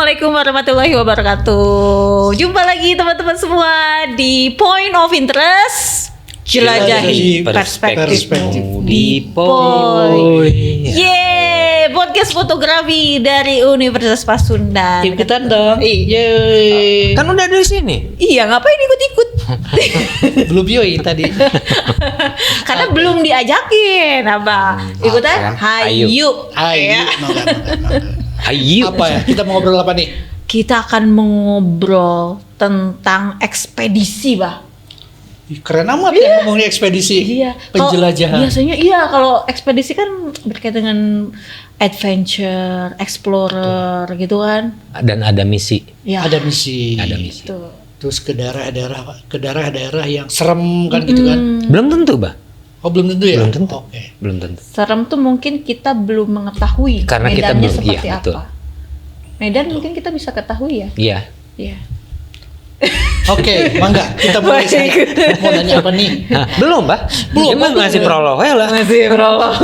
Assalamualaikum warahmatullahi wabarakatuh. Jumpa lagi teman-teman semua di Point of Interest. Jelajahi perspektifmu di Point. Yeay, podcast fotografi dari Universitas Pasundan. Ikutan dong. Yeay. Kan udah dari sini. Iya, ngapain ikut-ikut? Belum yoi tadi. Karena belum diajakin, apa? Ikutan? Hayu. Ayo, mangga. Ayo. Apa ya? Kita mau ngobrol apa nih? Kita akan mengobrol tentang ekspedisi, Bah. Keren amat ya ngomongnya ekspedisi. Iya. Penjelajahan. Biasanya iya, kalau ekspedisi kan berkaitan dengan adventure, explorer gitu kan. Dan ada misi. Ya. Ada misi. Ada misi. Tuh. Terus ke daerah-daerah yang serem kan gitu kan. Belum tentu, Bah. Oh, belum tentu ya? Belum tentu. Oke. Belum tentu. Serem tuh mungkin kita belum mengetahui Karena kita medannya belum, seperti iya, apa. betul. Medan mungkin kita bisa ketahui ya. Iya. Iya. Oke, mangga. Kita mulai saya. Mau nanya apa nih? Nah, belum, Bah. Belum, Belum masih prolog ya lah. Masih prolog.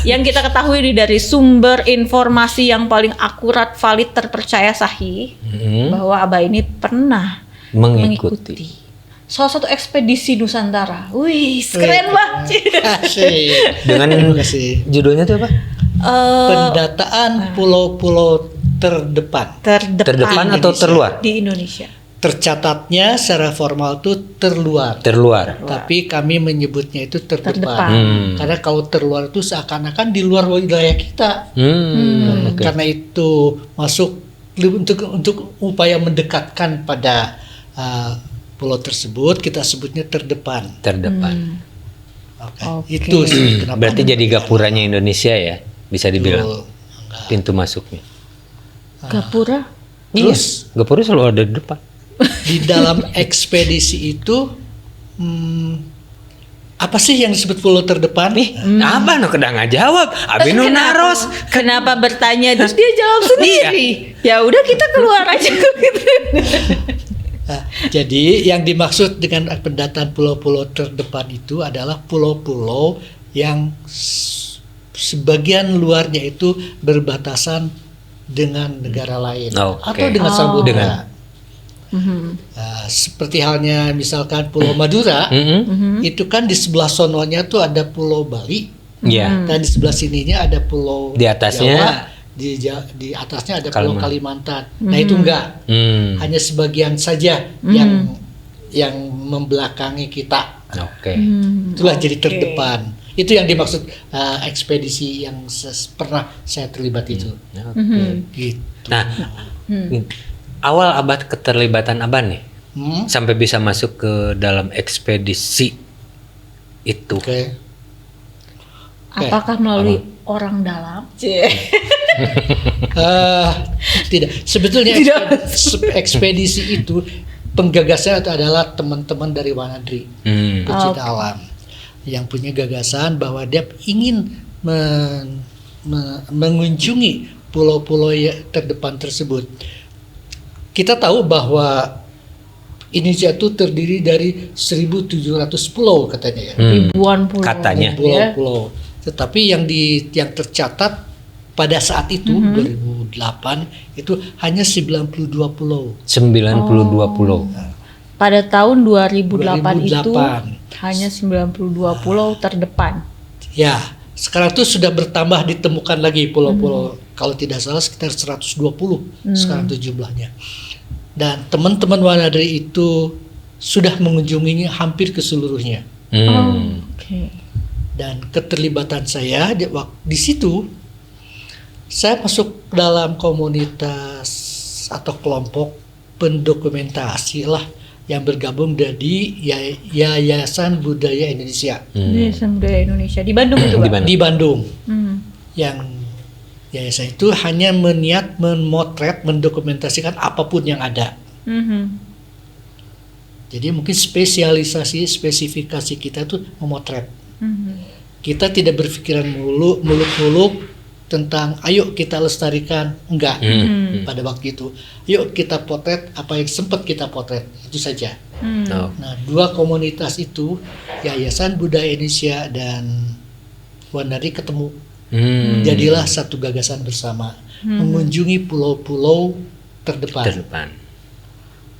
Yang kita ketahui nih dari sumber informasi yang paling akurat, valid, terpercaya, sahih, bahwa Abah ini pernah mengikuti salah satu ekspedisi Nusantara. Wih, keren Bah. Asik. Dengan Terima kasih. judulnya tuh apa? Pendataan pulau-pulau terdepan. Terdepan atau Indonesia. terluar? Di Indonesia. Tercatatnya secara formal tuh terluar. Terluar. Tapi kami menyebutnya itu terdepan. Terdepan. Karena kalau terluar itu seakan-akan di luar wilayah kita. Oke. Karena itu masuk untuk upaya mendekatkan pada pulau tersebut, kita sebutnya terdepan. Terdepan. Oke. Itu sih kenapa. Berarti jadi gapuranya Indonesia ya, bisa dibilang. Betul. Pintu masuknya. Gapura. Terus Gapura selalu ada di depan. di dalam ekspedisi itu apa sih yang disebut pulau terdepan? Apa no kedang jawab? Abi nu naros. Kenapa bertanya terus dia jawab sendiri? Ya udah kita keluar aja gitu. Nah, jadi yang dimaksud dengan pendataan pulau-pulau terdepan itu adalah pulau-pulau yang sebagian luarnya itu berbatasan dengan negara lain atau dengan samudera. Seperti halnya misalkan Pulau Madura, itu kan di sebelah sononya tuh ada Pulau Bali, Iya. dan di sebelah sininya ada Pulau Di atasnya Jawa, di atasnya ada Pulau Kalimantan. Nah itu enggak, hanya sebagian saja yang membelakangi kita. Oke. Itulah jadi terdepan. Itu yang dimaksud ekspedisi yang pernah saya terlibat itu. Oke. Gitu. Nah, awal abad keterlibatan Abah nih sampai bisa masuk ke dalam ekspedisi itu. Oke. Apakah melalui orang dalam? Tidak. Sebetulnya ekspedisi itu penggagasnya itu adalah teman-teman dari Wanadri, pecinta alam, yang punya gagasan bahwa dia ingin mengunjungi pulau-pulau terdepan tersebut. Kita tahu bahwa Indonesia itu terdiri dari 1.700 pulau katanya ya. Ribuan pulau. Katanya. Pulau-pulau. Tetapi yang tercatat pada saat itu 2008 itu hanya 92 pulau. 92 pulau. Pada tahun 2008 itu 2008. hanya 92 pulau terdepan. Ya, sekarang itu sudah bertambah, ditemukan lagi pulau-pulau. Kalau tidak salah sekitar 120 sekarang itu jumlahnya. Dan teman-teman Wanadri itu sudah mengunjunginya hampir keseluruhnya. Oke. Dan keterlibatan saya di situ, saya masuk dalam komunitas atau kelompok pendokumentasi lah yang bergabung dari Yayasan Budaya Indonesia. Yayasan Budaya Indonesia di Bandung itu, Pak? Di Bandung. Yang yayasan itu hanya meniat memotret, mendokumentasikan apapun yang ada. Jadi mungkin spesifikasi kita itu memotret. Kita tidak berpikiran muluk-muluk tentang ayo kita lestarikan, enggak. Pada waktu itu yuk kita potret apa yang sempat kita potret, itu saja. Nah, dua komunitas itu, Yayasan Budaya Indonesia dan Wanadri ketemu, jadilah satu gagasan bersama, mengunjungi pulau-pulau terdepan.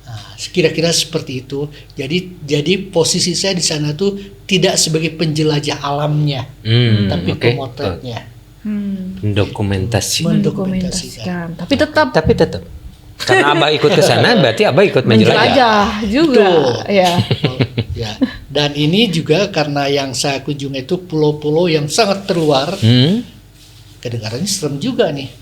Nah, kira-kira seperti itu. Jadi posisi saya di sana tuh tidak sebagai penjelajah alamnya, tapi pemotretnya. Mendokumentasikan. Tapi tetap karena Abah ikut ke sana berarti Abah ikut menjelajah juga. Ya. Ya. Dan ini juga karena yang saya kunjungi itu pulau-pulau yang sangat terluar. Kedengarannya serem juga nih.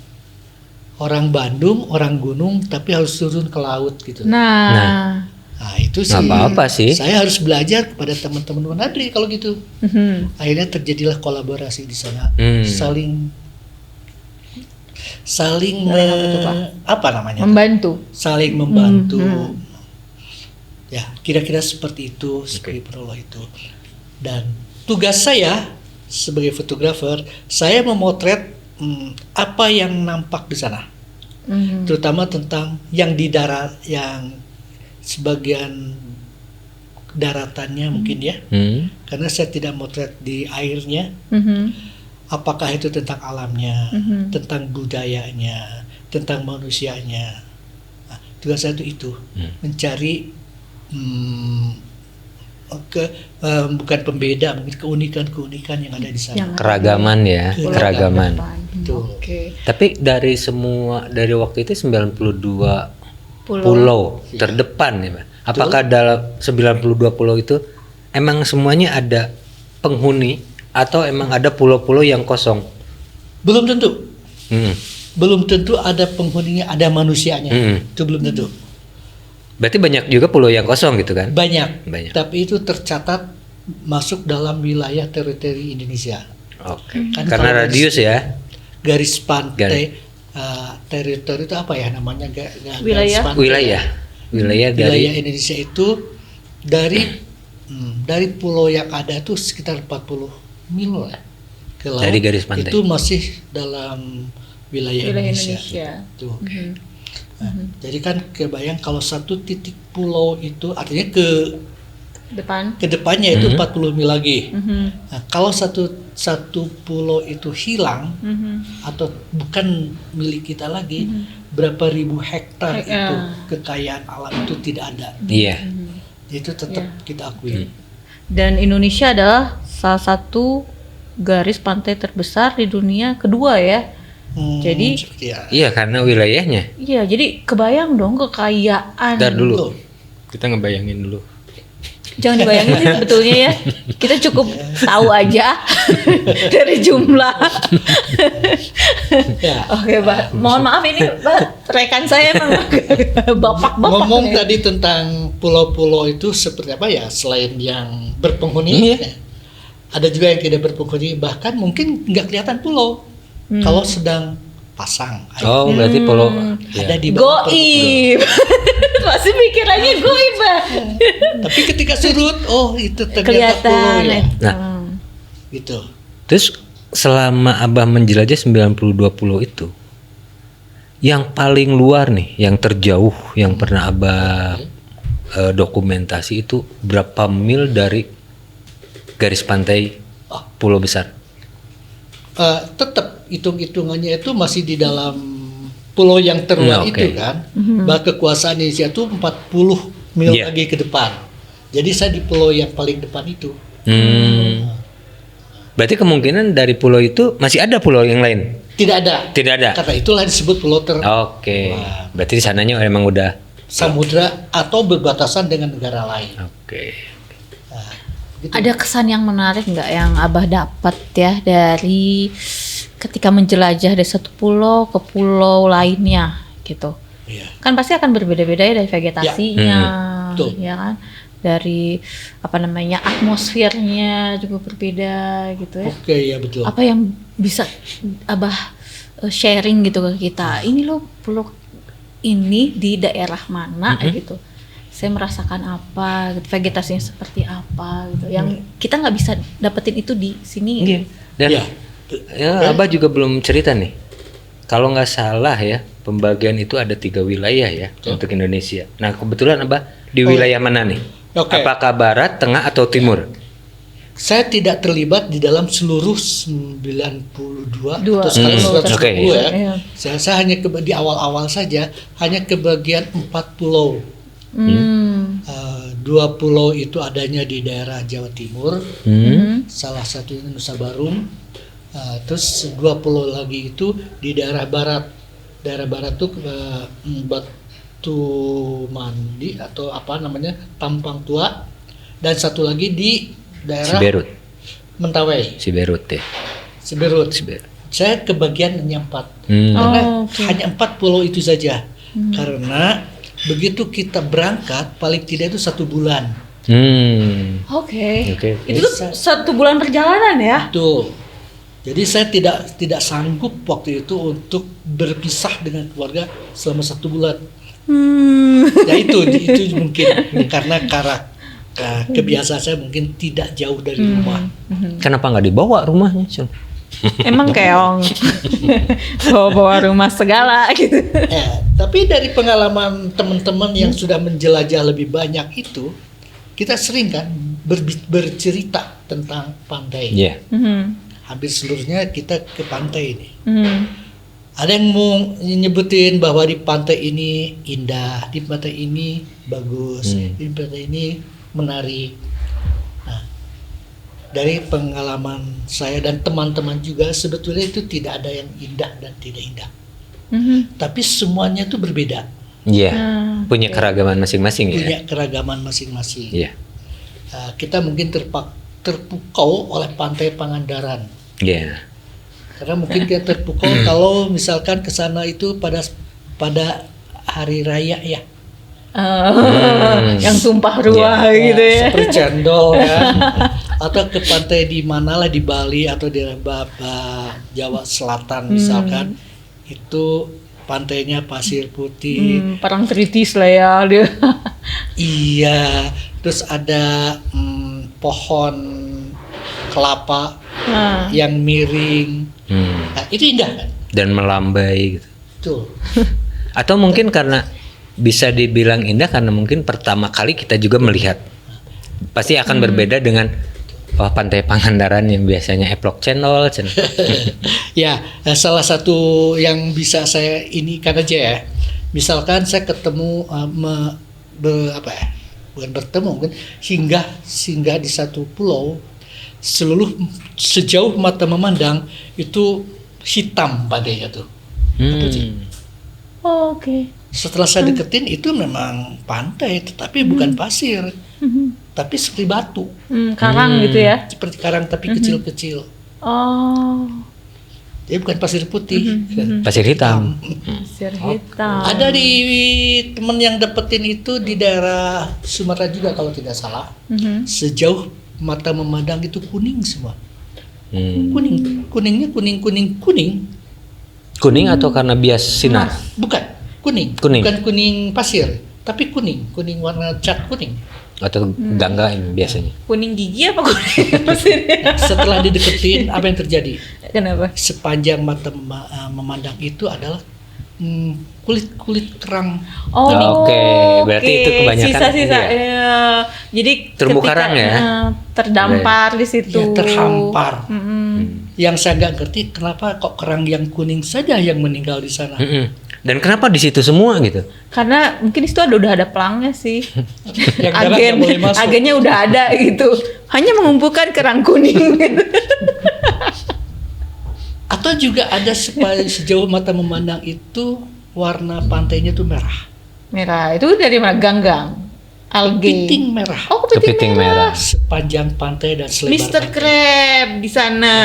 Orang Bandung, orang gunung, tapi harus turun ke laut gitu. Nah itu sih. Nggak apa-apa sih. Saya harus belajar kepada teman-teman Manadri kalau gitu. Akhirnya terjadilah kolaborasi di sana, saling membantu. Saling membantu. Ya, kira-kira seperti itu Skriprolo itu. Dan tugas saya sebagai fotografer, saya memotret apa yang nampak di sana, terutama tentang yang di darat, yang sebagian daratannya mungkin ya, karena saya tidak motret di airnya. Apakah itu tentang alamnya, tentang budayanya, tentang manusianya. Nah, tugas saya itu mencari bukan pembeda, mungkin keunikan yang ada di sana. Keragaman ya, keragaman. Oke. Tapi dari waktu itu 92 pulau terdepan ya, Pak. Apakah dalam 92 pulau itu emang semuanya ada penghuni atau emang ada pulau-pulau yang kosong? Belum tentu. Belum tentu ada penghuninya, ada manusianya. Itu belum tentu. Berarti banyak juga pulau yang kosong gitu kan? Banyak. Tapi itu tercatat masuk dalam wilayah teritori Indonesia. Oke. Karena radius ya. Garis pantai teritori itu apa ya namanya? Wilayah dari Indonesia itu dari pulau yang ada itu sekitar 40 mil lah ke laut. Dari garis pantai. Itu masih dalam wilayah Indonesia. Tuh. Jadi kan kebayang kalau satu titik pulau itu artinya ke depannya itu 40 mil lagi. Nah, kalau satu pulau itu hilang atau bukan milik kita lagi, berapa ribu hektar itu kekayaan alam itu tidak ada. Iya. Itu tetap kita akui. Dan Indonesia adalah salah satu garis pantai terbesar di dunia kedua ya. Jadi iya karena wilayahnya. Iya, jadi kebayang dong kekayaan. Ntar dulu. Kita ngebayangin dulu. Jangan dibayangin sih sebetulnya ya. Kita cukup tahu aja dari jumlah. Oke, Pak. Mohon maaf ini, Pak. Rekan saya emang bapak-bapak. Ngomong tadi tentang pulau-pulau itu seperti apa ya? Selain yang berpenghuni, ada juga yang tidak berpenghuni. Bahkan mungkin nggak kelihatan pulau. Kalau sedang pasang. Oh, berarti pulau ada di bawah. Goib. Masih pikirannya goib, Pak. Tapi ketika surut, itu ternyata pulau ya. Nah, gitu. Terus selama Abah menjelajah 92 pulau itu, yang paling luar nih, yang terjauh, yang pernah Abah dokumentasi itu berapa mil dari garis pantai pulau besar? Tetap hitung-hitungannya itu masih di dalam pulau yang terluar itu kan. Bahwa kekuasaan Indonesia itu 40 mil lagi ke depan. Jadi saya di pulau yang paling depan itu. Berarti kemungkinan dari pulau itu masih ada pulau yang lain? Tidak ada. Karena itulah disebut pulau Oke. Berarti di sananya memang udah samudra atau berbatasan dengan negara lain. Oke. Gitu. Ada kesan yang menarik nggak yang Abah dapat ya dari ketika menjelajah dari satu pulau ke pulau lainnya gitu? Kan pasti akan berbeda-beda ya dari vegetasinya, ya kan? Dari atmosfernya juga berbeda gitu ya. Oke, ya betul. Apa yang bisa Abah sharing gitu ke kita? Ini loh pulau ini di daerah mana gitu? Saya merasakan apa, gitu, vegetasinya seperti apa gitu. Yang kita nggak bisa dapetin itu di sini. Iya. Dan Abah juga belum cerita nih. Kalau nggak salah ya, pembagian itu ada 3 wilayah ya untuk Indonesia. Nah kebetulan Abah di wilayah mana nih? Apakah barat, tengah, atau timur? Saya tidak terlibat di dalam seluruh 92 Dua. atau sekarang 110 Oke. ya. Iya. Saya hanya di awal-awal saja hanya ke bagian 4 pulau. 2 pulau itu adanya di daerah Jawa Timur, salah satunya Nusa Barum. Terus 2 pulau lagi itu di daerah barat. Daerah barat itu Batu Mandi atau apa namanya, Tampang Tua, dan satu lagi di daerah Siberut. Mentawai, Siberut ya. Siberut. Saya ke bagian hanya 4. Karena hanya 4 pulau itu saja. Karena begitu kita berangkat paling tidak itu 1 bulan. Oke. Oke. Itu tuh 1 bulan perjalanan ya? Betul. Jadi saya tidak sanggup waktu itu untuk berpisah dengan keluarga selama 1 bulan. Ya itu mungkin karena kebiasaan saya mungkin tidak jauh dari rumah. Kenapa nggak dibawa rumahnya, Cun? Emang keong. Bawa rumah segala gitu. Tapi dari pengalaman teman-teman yang sudah menjelajah lebih banyak itu, kita sering kan bercerita tentang pantai. Iya. Hampir seluruhnya kita ke pantai ini. Ada yang mau nyebutin bahwa di pantai ini indah, di pantai ini bagus, di pantai ini menarik. Nah, dari pengalaman saya dan teman-teman juga sebetulnya itu tidak ada yang indah dan tidak indah. Tapi semuanya itu berbeda. Iya. Punya keragaman masing-masing ya. Punya keragaman masing-masing. Iya. Kita mungkin terpukau oleh pantai Pangandaran. Iya. Karena mungkin kita terpukau kalau misalkan ke sana itu pada hari raya ya. Yang tumpah ruah gitu ya. Seperti cendol ya. Atau ke pantai di mana lah, di Bali atau di Jawa Selatan misalkan, itu pantainya pasir putih. Parangtritis lah ya dia. Iya, terus ada pohon kelapa yang miring. Nah, itu indah kan? Dan melambai gitu. Tuh. Atau mungkin karena bisa dibilang indah karena mungkin pertama kali kita juga melihat. Pasti akan berbeda dengan pantai Pangandaran yang biasanya eplok cendol. Ya, salah satu yang bisa saya ini kan aja ya. Misalkan saya ketemu bukan bertemu, mungkin singgah di satu pulau, sejauh mata memandang itu hitam pantainya tuh. Oke. Setelah saya deketin itu memang pantai, tetapi bukan pasir, tapi seperti batu. Karang gitu ya? Seperti karang tapi kecil-kecil. Oh. Jadi bukan pasir putih. Pasir hitam. Pasir hitam. Ada di teman yang dapetin itu di daerah Sumatera juga kalau tidak salah. Sejauh mata memandang itu kuning semua. Kuningnya kuning. Kuning atau karena bias sinar? Bukan kuning. Bukan kuning pasir, tapi kuning warna cat kuning. Atau ganggain biasanya? Kuning gigi apa kuning pasirnya? Setelah dideketin, apa yang terjadi? Kenapa? Sepanjang mata memandang itu adalah kulit kerang. Oke, berarti itu kebanyakan sisa-sisa. iya. Ya. Jadi Terumbu ketika, karang ya? terdampar di situ. Ya, terhampar. Yang saya nggak ngerti kenapa kok kerang yang kuning saja yang meninggal di sana. Dan kenapa di situ semua gitu? Karena mungkin di situ udah ada pelangnya sih. Yang darat nggak boleh masuk. Agennya udah ada gitu. Hanya mengumpulkan kerang kuning. Gitu. Atau juga ada sejauh mata memandang itu warna pantainya tuh merah. Merah itu dari mana? Ganggang, algae. Kepiting merah. Oh, kepiting merah. Sepanjang pantai dan selebar Mr. pantai. Crab di sana.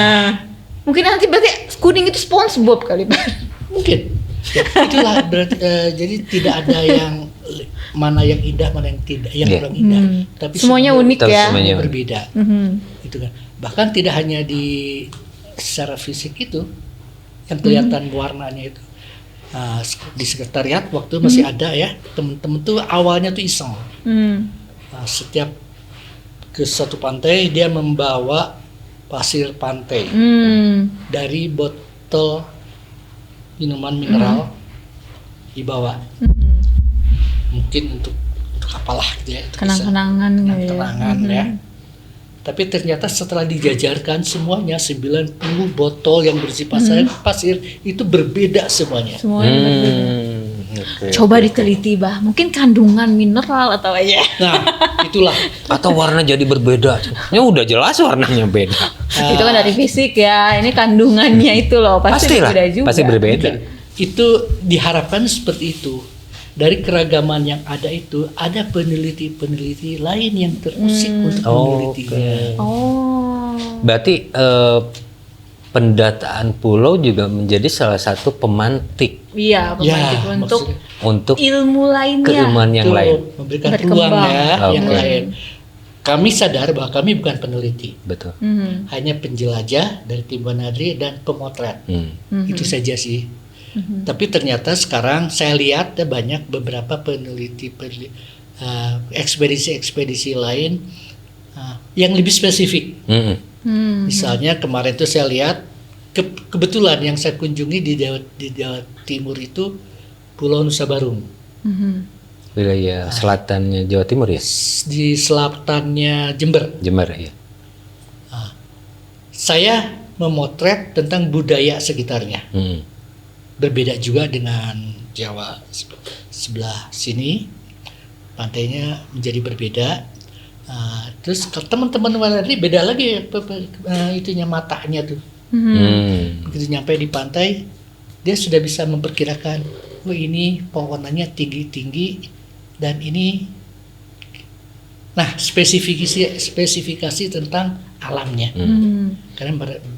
Mungkin nanti berarti kuning itu SpongeBob kali, Pak. Mungkin. Ya, itulah berarti jadi tidak ada yang mana yang indah, mana yang tidak, yang kurang indah. Tapi semuanya unik ya. Semuanya berbeda. Gitu kan. Bahkan tidak hanya secara fisik itu yang kelihatan warnanya itu. Di sekretariat waktu masih ada ya, temen-temen tuh awalnya tuh iseng. Setiap ke satu pantai dia membawa pasir pantai dari botol minuman mineral dibawa. Mungkin untuk apalah gitu ya, kenang-kenangan ya. Tapi ternyata setelah dijajarkan semuanya 90 botol yang berisi pasir itu berbeda semuanya. Semuanya berbeda. Oke. Coba diteliti, Bah. Mungkin kandungan mineral atau aja. Nah, itulah. Atau warna jadi berbeda. Ya udah jelas warnanya beda. Itu kan dari fisik ya. Ini kandungannya itu loh. Pasti Pastilah, berbeda juga. pasti berbeda. Itu diharapkan seperti itu. Dari keragaman yang ada itu, ada peneliti-peneliti lain yang terusik untuk menelitinya. Oh. Berarti pendataan pulau juga menjadi salah satu pemantik Iya, pemantik untuk untuk ilmu lainnya. keilmuan yang Betul, lain. memberikan Berkembang. peluang ya yang Oke. lain. Kami sadar bahwa kami bukan peneliti, Betul. hanya penjelajah dari tim Wanadri dan pemotret. Itu saja sih. Tapi ternyata sekarang saya lihat ada banyak beberapa peneliti ekspedisi-ekspedisi lain yang lebih spesifik. Misalnya kemarin itu saya lihat kebetulan yang saya kunjungi di Jawa Timur itu Pulau Nusa Barung. Wilayah selatannya Jawa Timur ya? Di selatannya Jember. Jember ya. Saya memotret tentang budaya sekitarnya. Berbeda juga dengan Jawa sebelah sini, pantainya menjadi berbeda. Terus teman-teman Wanadri beda lagi itunya matanya tuh. Begitu nyampe di pantai, dia sudah bisa memperkirakan, oh ini pewarnanya tinggi-tinggi dan ini, nah spesifikasi tentang alamnya. Karena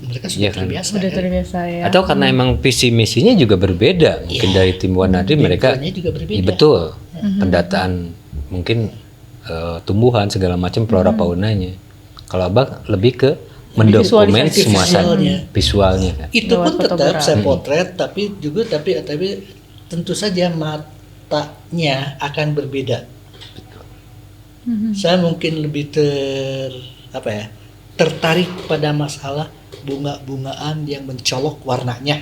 mereka sudah terbiasa. Sudah kan? terbiasa ya. Atau karena emang visi misinya juga berbeda. Mungkin dari tim Wanadri mereka background-nya juga berbeda. iya, betul. Pendataan mungkin tumbuhan segala macam flora faunanya. Kalau Abang lebih ke mendokumen visualisasi semua visualnya kan. Itu pun Lewat tetap fotografi. saya potret, tapi tentu saja matanya akan berbeda. Saya mungkin lebih tertarik pada masalah bunga-bungaan yang mencolok warnanya.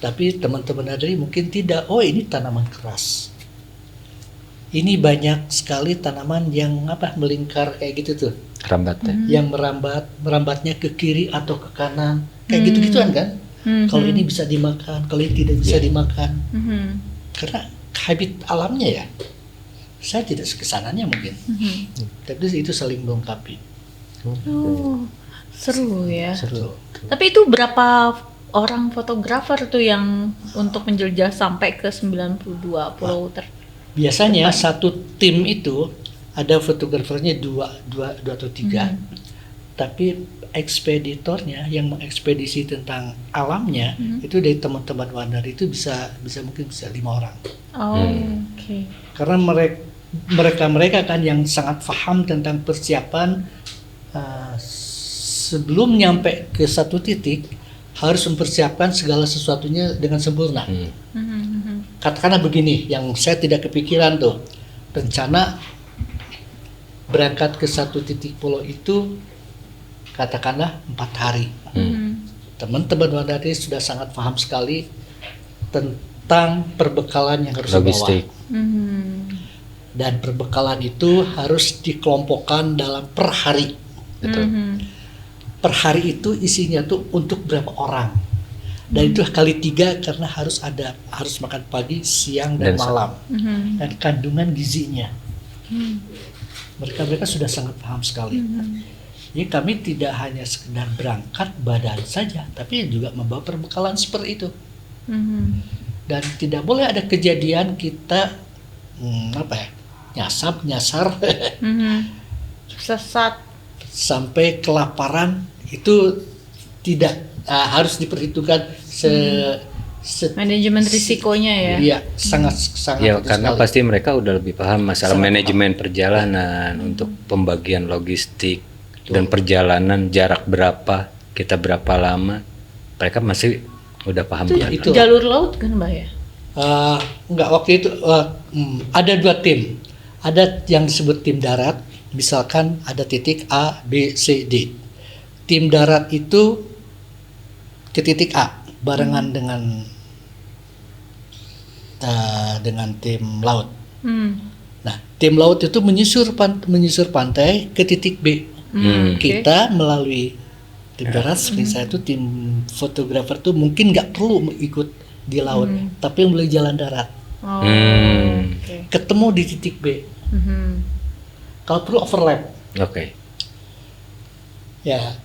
Tapi teman-teman Wanadri mungkin tidak. Oh, ini tanaman keras. Ini banyak sekali tanaman yang melingkar kayak gitu tuh. Rambatnya. Yang merambatnya ke kiri atau ke kanan. Kayak gitu-gituan kan? Kalau ini bisa dimakan, kalau ini tidak bisa dimakan. Karena habit alamnya ya. Saya tidak kesananya mungkin. Tapi itu saling melengkapi. Oh, seru ya. Seru. Tapi itu berapa orang fotografer tuh yang untuk menjelajah sampai ke 92 pulau Biasanya satu tim itu ada fotografernya dua atau tiga. Tapi ekspeditornya yang mengekspedisi tentang alamnya itu dari teman-teman Wanadri itu bisa mungkin 5 orang. Oh, oke. Karena mereka kan yang sangat paham tentang persiapan sebelum nyampe ke satu titik harus mempersiapkan segala sesuatunya dengan sempurna. Katakanlah begini, yang saya tidak kepikiran tuh, rencana berangkat ke satu titik pulau itu katakanlah 4 hari. Teman-teman Wanadri sudah sangat paham sekali tentang perbekalan yang harus Logistik. dibawa. Dan perbekalan itu harus dikelompokkan dalam per hari. Betul. Per hari itu isinya tuh untuk berapa orang. Dan itu kali 3 karena harus makan pagi, siang dan malam. Dan kandungan gizinya. Mereka sudah sangat paham sekali. Jadi kami tidak hanya sekedar berangkat badan saja, tapi juga membawa perbekalan seperti itu. Dan tidak boleh ada kejadian kita nyasar Sesat. sampai kelaparan. Itu tidak harus diperhitungkan Manajemen risikonya ya. Iya, sangat Ya itu karena sekali. pasti mereka udah lebih paham masalah Sangat manajemen perjalanan untuk pembagian logistik dan perjalanan jarak berapa, kita berapa lama, mereka masih udah paham Itu, banget. itu. jalur laut kan Mbak ya? Enggak, waktu itu ada 2 tim. Ada yang disebut tim darat, misalkan ada titik A, B, C, D. Tim darat itu ke titik A barengan dengan tim laut. Nah, tim laut itu menyusur pantai ke titik B. Kita melalui tim darat, seperti saya itu tim fotografer tuh mungkin nggak perlu ikut di laut, tapi melalui jalan darat. Oke. Ketemu di titik B. Kalau perlu overlap. Oke. Ya,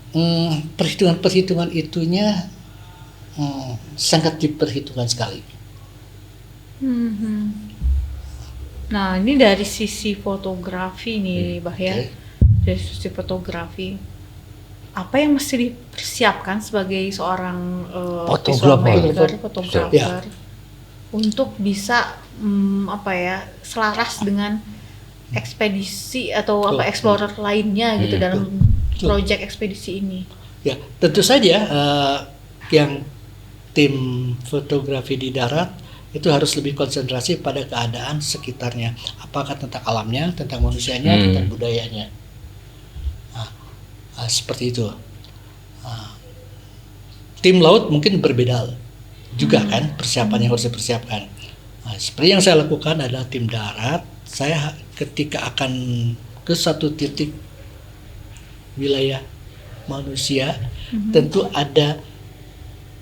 perhitungan itunya sangat diperhitungkan sekali. Nah, ini dari sisi fotografi nih, Bah ya. Oke. Dari sisi fotografi, apa yang mesti dipersiapkan sebagai seorang fotografer Ya. untuk bisa selaras dengan ekspedisi atau explorer lainnya gitu dalam proyek ekspedisi ini? Ya, tentu saja yang tim fotografi di darat itu harus lebih konsentrasi pada keadaan sekitarnya, apakah tentang alamnya, tentang manusianya, tentang budayanya. Seperti itu. Tim laut mungkin berbeda juga kan persiapan yang harus dipersiapkan. Seperti yang saya lakukan adalah tim darat. Saya ketika akan ke satu titik wilayah manusia, tentu ada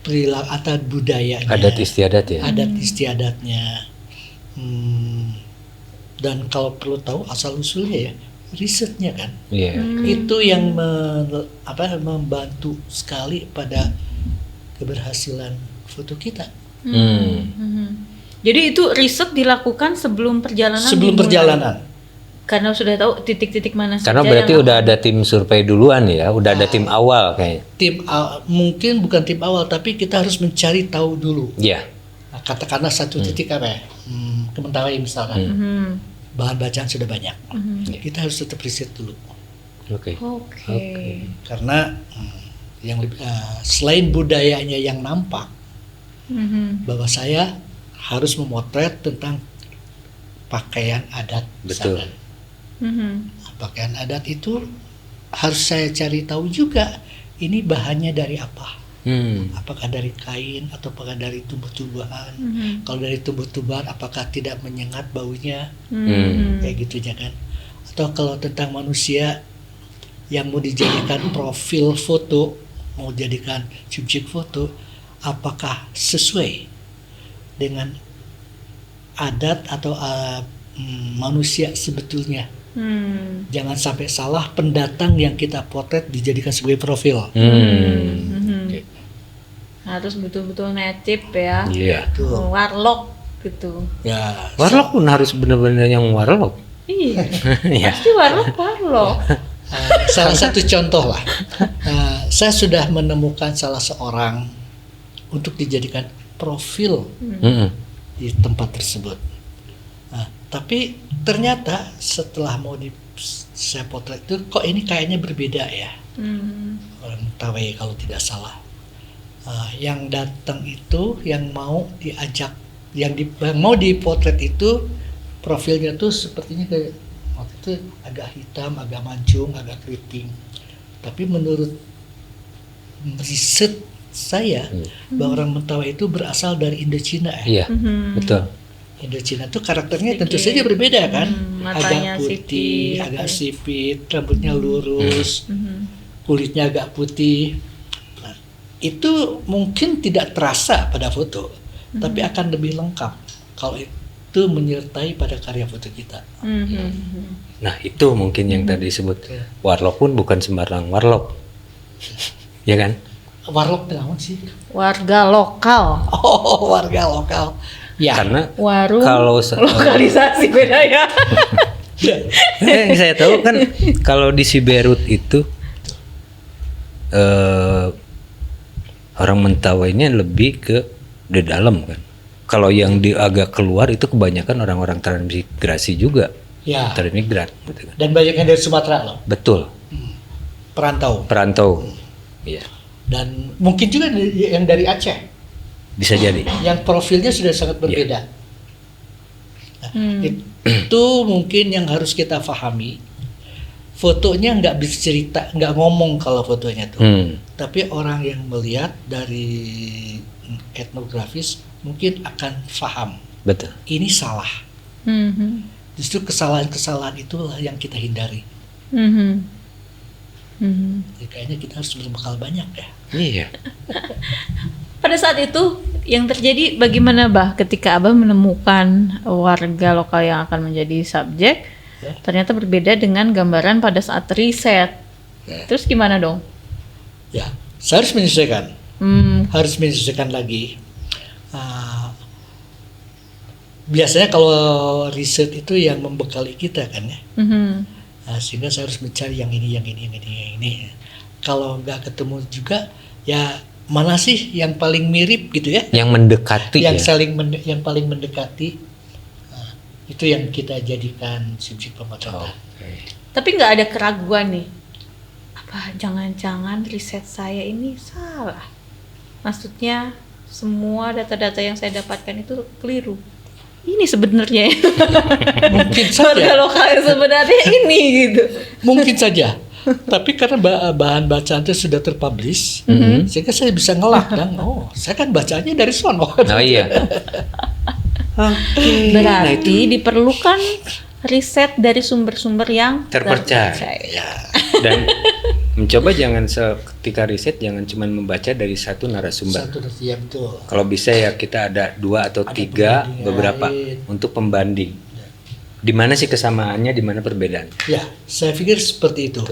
perilaku atau budayanya, Adat istiadat ya. adat istiadatnya. Dan kalau perlu tahu asal usulnya ya, risetnya kan. Iya. Itu yang membantu sekali pada keberhasilan foto kita. Jadi itu riset dilakukan sebelum perjalanan? Sebelum dimulai? perjalanan. Karena sudah tahu titik-titik mana saja. Karena berarti yang udah ada tim survei duluan ya, udah ada tim awal kayak. Mungkin bukan tim awal, tapi kita harus mencari tahu dulu. Iya. Nah, katakanlah satu titik apa ya? Kementawai misalkan. Bahan bacaan sudah banyak. Kita harus tetap riset dulu. Oke. Karena selain budayanya yang nampak, bahwa saya harus memotret tentang pakaian adat. Betul. Pakaian adat itu harus saya cari tahu juga, ini bahannya dari apa. Apakah dari kain atau apakah dari tumbuh-tumbuhan. Kalau dari tumbuh-tumbuhan apakah tidak menyengat baunya, kayak gitunya kan. Atau kalau tentang manusia yang mau dijadikan profil foto, mau jadikan subjek foto, apakah sesuai dengan adat atau manusia sebetulnya. Jangan sampai salah pendatang yang kita potret dijadikan sebagai profil. Harus betul-betul native ya. Iya. Warlock gitu. Ya, Warlock pun harus benar-benar yang warlock. Iya. Iya. Pasti warlock. salah satu contoh lah. Saya sudah menemukan salah seorang untuk dijadikan profil di tempat tersebut. Tapi ternyata setelah mau saya potret itu, kok ini kayaknya berbeda ya. Orang Mentawai kalau tidak salah. Yang datang itu, yang mau diajak, yang mau dipotret itu profilnya tuh sepertinya kayak waktu itu agak hitam, agak mancung, agak keriting. Tapi menurut riset saya bahwa orang Mentawai itu berasal dari Indochina ya. Iya, betul. Indochina tuh karakternya tentu saja berbeda kan. Matanya Agak putih, agak sipit, rambutnya lurus, kulitnya agak putih. Nah, itu mungkin tidak terasa pada foto, tapi akan lebih lengkap kalau itu menyertai pada karya foto kita. Nah itu mungkin yang tadi disebut warlock pun bukan sembarang warlock. Ya kan? Warlock naon sih? Warga lokal. Oh, warga lokal. Ya. Karena Warung kalau lokalisasi beda ya. yang saya tahu kan kalau di Siberut itu orang Mentawainya lebih ke di dalam kan. Kalau yang di agak keluar itu kebanyakan orang-orang transmigrasi juga. Ya. Transmigran gitu kan. Dan banyak yang dari Sumatera loh. Betul. Perantau. Iya. Dan mungkin juga yang dari Aceh. Bisa jadi. Yang profilnya sudah sangat berbeda. Nah, itu mungkin yang harus kita pahami. Fotonya nggak bisa cerita, nggak ngomong kalau fotonya tuh. Tapi orang yang melihat dari etnografis mungkin akan paham. Betul. Ini salah. Justru kesalahan-kesalahan itulah yang kita hindari. Jadi kayaknya kita harus berbekal banyak ya. Iya. Pada saat itu yang terjadi bagaimana Bah ketika Abah menemukan warga lokal yang akan menjadi subjek ternyata berbeda dengan gambaran pada saat riset. Terus gimana dong? Ya, saya harus menyesuaikan. Harus menyesuaikan lagi. Biasanya kalau riset itu yang membekali kita kan ya. Sehingga saya harus mencari yang ini. Kalau nggak ketemu juga, ya mana sih yang paling mirip gitu ya? Yang mendekati yang ya. yang paling mendekati. Itu yang kita jadikan subjek pemotretan. Tapi nggak ada keraguan nih. Apa jangan-jangan riset saya ini salah? Maksudnya semua data-data yang saya dapatkan itu keliru. Ini sebenarnya Mungkin warga saja. lokal yang sebenarnya ini gitu. Mungkin saja. Tapi karena bahan bacaan itu sudah terpublish, sehingga saya bisa ngelak dan saya kan bacanya dari sono. Oh iya. Berarti diperlukan riset dari sumber-sumber yang Terpercaya. Ya. Dan mencoba jangan ketika riset jangan cuma membaca dari satu narasumber. Satu ya betul. Kalau bisa ya kita ada 2 atau 3 pembanding beberapa lain. untuk pembanding. Di mana sih kesamaannya, di mana perbedaan? Ya, saya pikir seperti itu.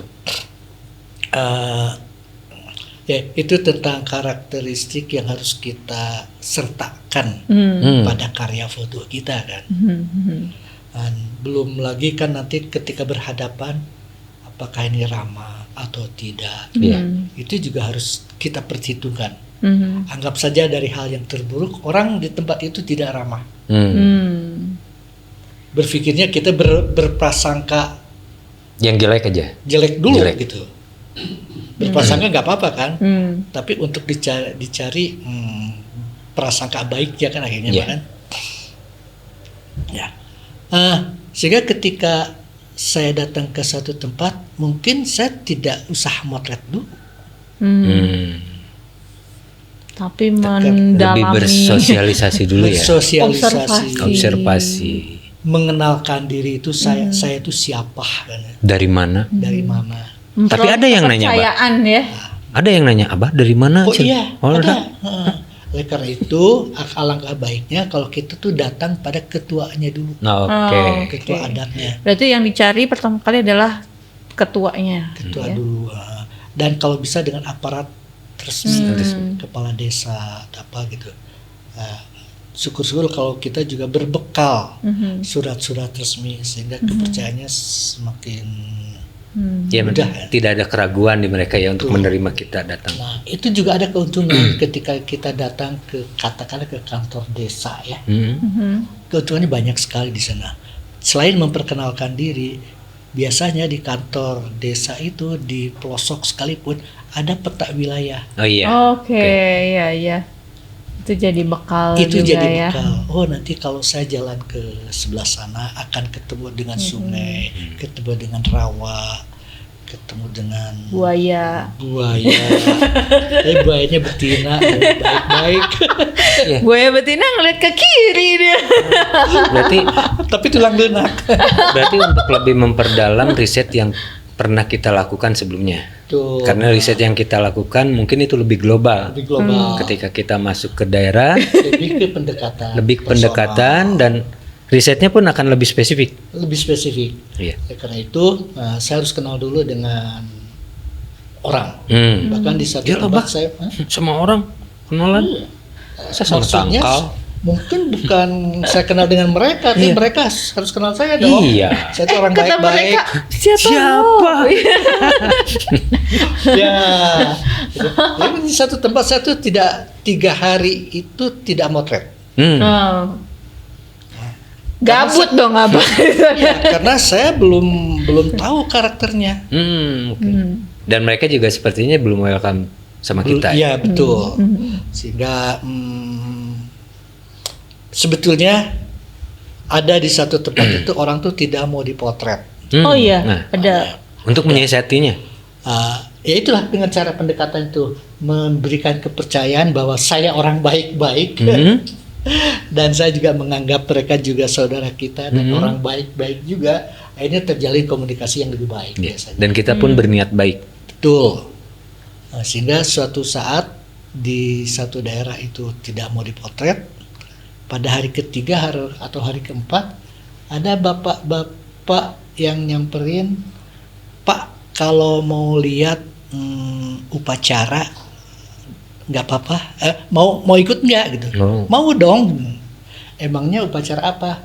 Ya, itu tentang karakteristik yang harus kita sertakan pada karya foto kita kan. Dan belum lagi kan nanti ketika berhadapan, apakah ini ramah atau tidak. Itu juga harus kita perhitungkan. Anggap saja dari hal yang terburuk, orang di tempat itu tidak ramah. Berpikirnya kita berprasangka Yang jelek aja. jelek dulu Jelek. gitu. Berprasangka nggak apa-apa kan, tapi untuk dicari prasangka baiknya kan akhirnya kan. Ya, sehingga ketika saya datang ke satu tempat, mungkin saya tidak usah motret dulu. Tapi Lebih mendalami bersosialisasi dulu ya. Bersosialisasi, Observasi. mengenalkan diri itu saya itu siapa kan, Dari mana? dari mana. Tapi ada yang nanya, Mbak. kepercayaan ya. Ada yang nanya, Abah dari mana? Oh Cen?" iya, Oh, ada. Oleh karena itu, alangkah baiknya kalau kita tuh datang pada ketuanya dulu, Oke. ketua adatnya, Berarti yang dicari pertama kali adalah ketuanya. ketua ya. dulu. Dan kalau bisa dengan aparat resmi, kepala desa, apa gitu. Syukur-syukur kalau kita juga berbekal surat-surat resmi sehingga kepercayaannya semakin Ya, mudah. tidak ada keraguan di mereka ya untuk menerima kita datang. Nah, itu juga ada keuntungan ketika kita datang ke katakanlah ke kantor desa ya. Keuntungannya banyak sekali di sana. Selain memperkenalkan diri, biasanya di kantor desa itu di pelosok sekalipun ada peta wilayah. Oh iya. Oke, ya. Itu jadi bekal Itu juga jadi ya. bekal. Oh, nanti kalau saya jalan ke sebelah sana akan ketemu dengan sungai, ketemu dengan rawa, ketemu dengan Buaya. buayanya betina, baik-baik. Buaya betina ngeliat ke kiri dia. Berarti Tapi tulang lunak. berarti untuk lebih memperdalam riset yang pernah kita lakukan sebelumnya. Tuh, Karena riset yang kita lakukan mungkin itu lebih global. lebih global, Ketika kita masuk ke daerah, lebih ke pendekatan, lebih personal, pendekatan dan risetnya pun akan lebih spesifik. lebih spesifik. Iya. Karena itu, saya harus kenal dulu dengan orang. Bahkan di satu Iyalah, tempat Bah. saya, Sama orang kenalan. Saya sama maksudnya tangkal. mungkin bukan saya kenal dengan mereka, tapi mereka harus kenal saya dong. Iya. Saya itu orang Kata baik-baik. mereka, siapa? Siapa? lo?" Ya, jadi di satu tempat saya tuh tidak 3 hari itu tidak motret. Oh. Gabut dong Abah. Ya, karena saya belum tahu karakternya. Oke. Dan mereka juga sepertinya belum welcome sama kita. Iya betul. Sehingga sebetulnya ada di satu tempat itu orang tuh tidak mau dipotret. Oh iya, Nah, ada. untuk menyiasatinya. Ya itulah dengan cara pendekatan itu memberikan kepercayaan bahwa saya orang baik-baik dan saya juga menganggap mereka juga saudara kita dan orang baik-baik juga. Akhirnya terjalin komunikasi yang lebih baik Ya. biasanya. Dan kita pun berniat baik. Betul. Nah, sehingga suatu saat di satu daerah itu tidak mau dipotret, pada hari ketiga atau hari keempat ada bapak-bapak yang nyamperin, Pak kalau mau lihat upacara nggak apa-apa, mau ikut nggak gitu? Mau dong. Emangnya upacara apa?